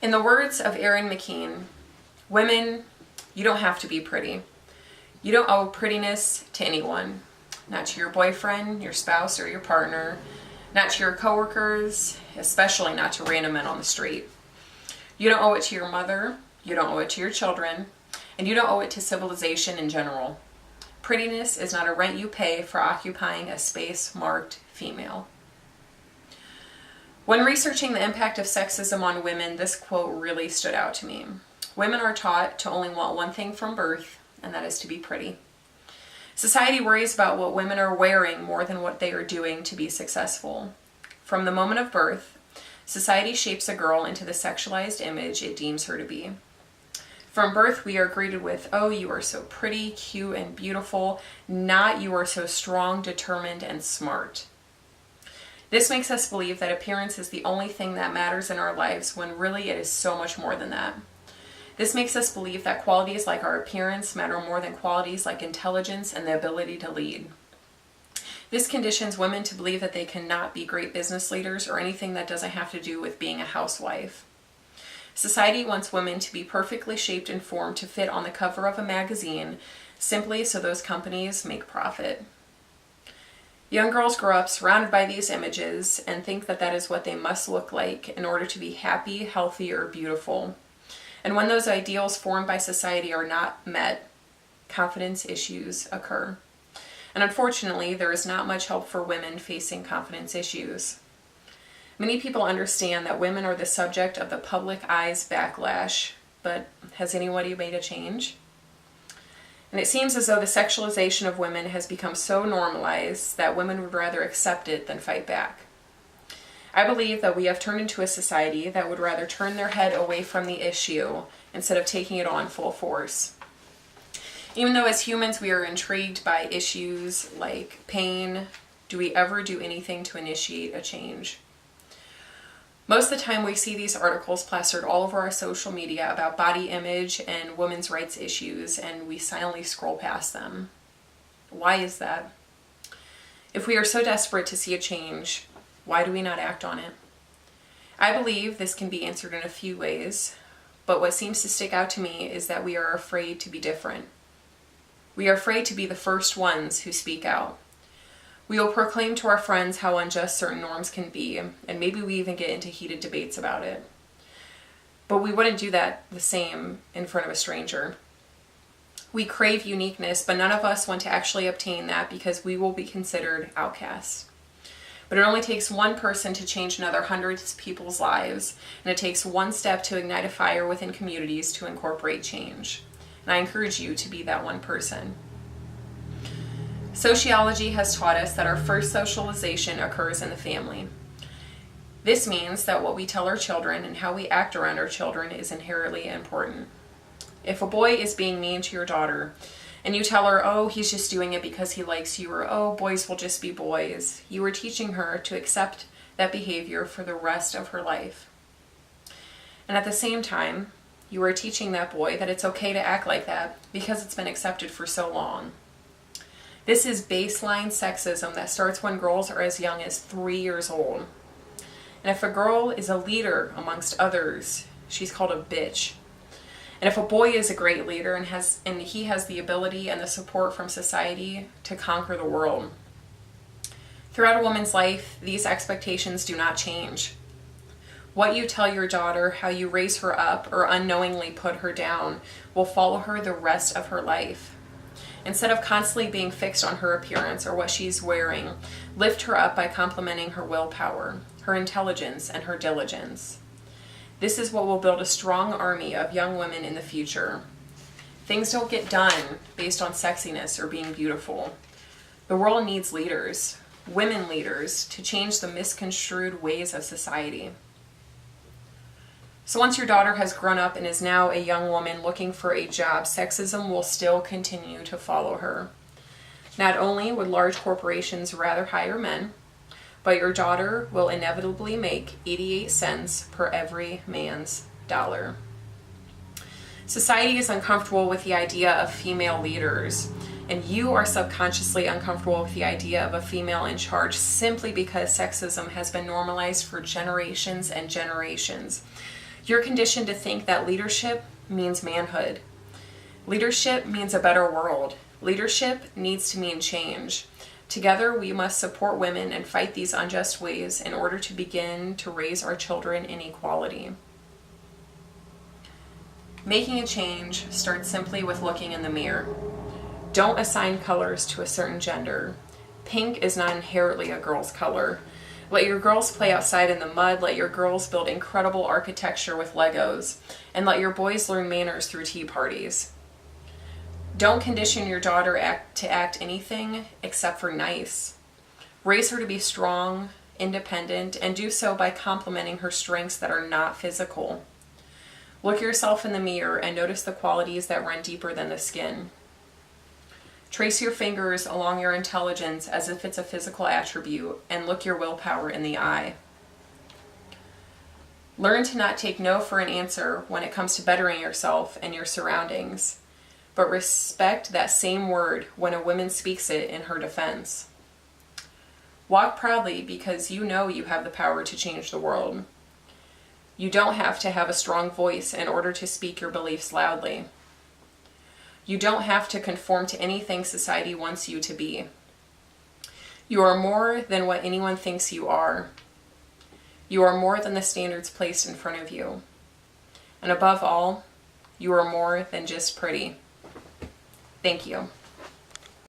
In the words of Erin McKean, women, you don't have to be pretty. You don't owe prettiness to anyone. Not to your boyfriend, your spouse, or your partner. Not to your coworkers, especially not to random men on the street. You don't owe it to your mother. You don't owe it to your children. And you don't owe it to civilization in general. Prettiness is not a rent you pay for occupying a space marked female. When researching the impact of sexism on women, this quote really stood out to me. Women are taught to only want one thing from birth, and that is to be pretty. Society worries about what women are wearing more than what they are doing to be successful. From the moment of birth, society shapes a girl into the sexualized image it deems her to be. From birth, we are greeted with, oh, you are so pretty, cute, and beautiful, not you are so strong, determined, and smart. This makes us believe that appearance is the only thing that matters in our lives when really it is so much more than that. This makes us believe that qualities like our appearance matter more than qualities like intelligence and the ability to lead. This conditions women to believe that they cannot be great business leaders or anything that doesn't have to do with being a housewife. Society wants women to be perfectly shaped and formed to fit on the cover of a magazine simply so those companies make profit. Young girls grow up surrounded by these images and think that that is what they must look like in order to be happy, healthy, or beautiful. And when those ideals formed by society are not met, confidence issues occur. And unfortunately, there is not much help for women facing confidence issues. Many people understand that women are the subject of the public eye's backlash, but has anybody made a change? And it seems as though the sexualization of women has become so normalized that women would rather accept it than fight back. I believe that we have turned into a society that would rather turn their head away from the issue instead of taking it on full force. Even though as humans we are intrigued by issues like pain, do we ever do anything to initiate a change? Most of the time we see these articles plastered all over our social media about body image and women's rights issues, and we silently scroll past them. Why is that? If we are so desperate to see a change, why do we not act on it? I believe this can be answered in a few ways, but what seems to stick out to me is that we are afraid to be different. We are afraid to be the first ones who speak out. We will proclaim to our friends how unjust certain norms can be, and maybe we even get into heated debates about it. But we wouldn't do that the same in front of a stranger. We crave uniqueness, but none of us want to actually obtain that because we will be considered outcasts. But it only takes one person to change another hundreds of people's lives, and it takes one step to ignite a fire within communities to incorporate change. And I encourage you to be that one person. Sociology has taught us that our first socialization occurs in the family. This means that what we tell our children and how we act around our children is inherently important. If a boy is being mean to your daughter, and you tell her, oh, he's just doing it because he likes you, or oh, boys will just be boys, you are teaching her to accept that behavior for the rest of her life. And at the same time, you are teaching that boy that it's okay to act like that because it's been accepted for so long. This is baseline sexism that starts when girls are as young as 3 years old. And if a girl is a leader amongst others, she's called a bitch. And if a boy is a great leader and he has the ability and the support from society to conquer the world. Throughout a woman's life, these expectations do not change. What you tell your daughter, how you raise her up or unknowingly put her down, will follow her the rest of her life. Instead of constantly being fixed on her appearance or what she's wearing, lift her up by complimenting her willpower, her intelligence, and her diligence. This is what will build a strong army of young women in the future. Things don't get done based on sexiness or being beautiful. The world needs leaders, women leaders, to change the misconstrued ways of society. So once your daughter has grown up and is now a young woman looking for a job, sexism will still continue to follow her. Not only would large corporations rather hire men, but your daughter will inevitably make 88 cents per every man's dollar. Society is uncomfortable with the idea of female leaders, and you are subconsciously uncomfortable with the idea of a female in charge simply because sexism has been normalized for generations and generations. You're conditioned to think that leadership means manhood. Leadership means a better world. Leadership needs to mean change. Together, we must support women and fight these unjust ways in order to begin to raise our children in equality. Making a change starts simply with looking in the mirror. Don't assign colors to a certain gender. Pink is not inherently a girl's color. Let your girls play outside in the mud, let your girls build incredible architecture with Legos, and let your boys learn manners through tea parties. Don't condition your daughter to act anything except for nice. Raise her to be strong, independent, and do so by complimenting her strengths that are not physical. Look yourself in the mirror and notice the qualities that run deeper than the skin. Trace your fingers along your intelligence as if it's a physical attribute, and look your willpower in the eye. Learn to not take no for an answer when it comes to bettering yourself and your surroundings, but respect that same word when a woman speaks it in her defense. Walk proudly because you know you have the power to change the world. You don't have to have a strong voice in order to speak your beliefs loudly. You don't have to conform to anything society wants you to be. You are more than what anyone thinks you are. You are more than the standards placed in front of you. And above all, you are more than just pretty. Thank you.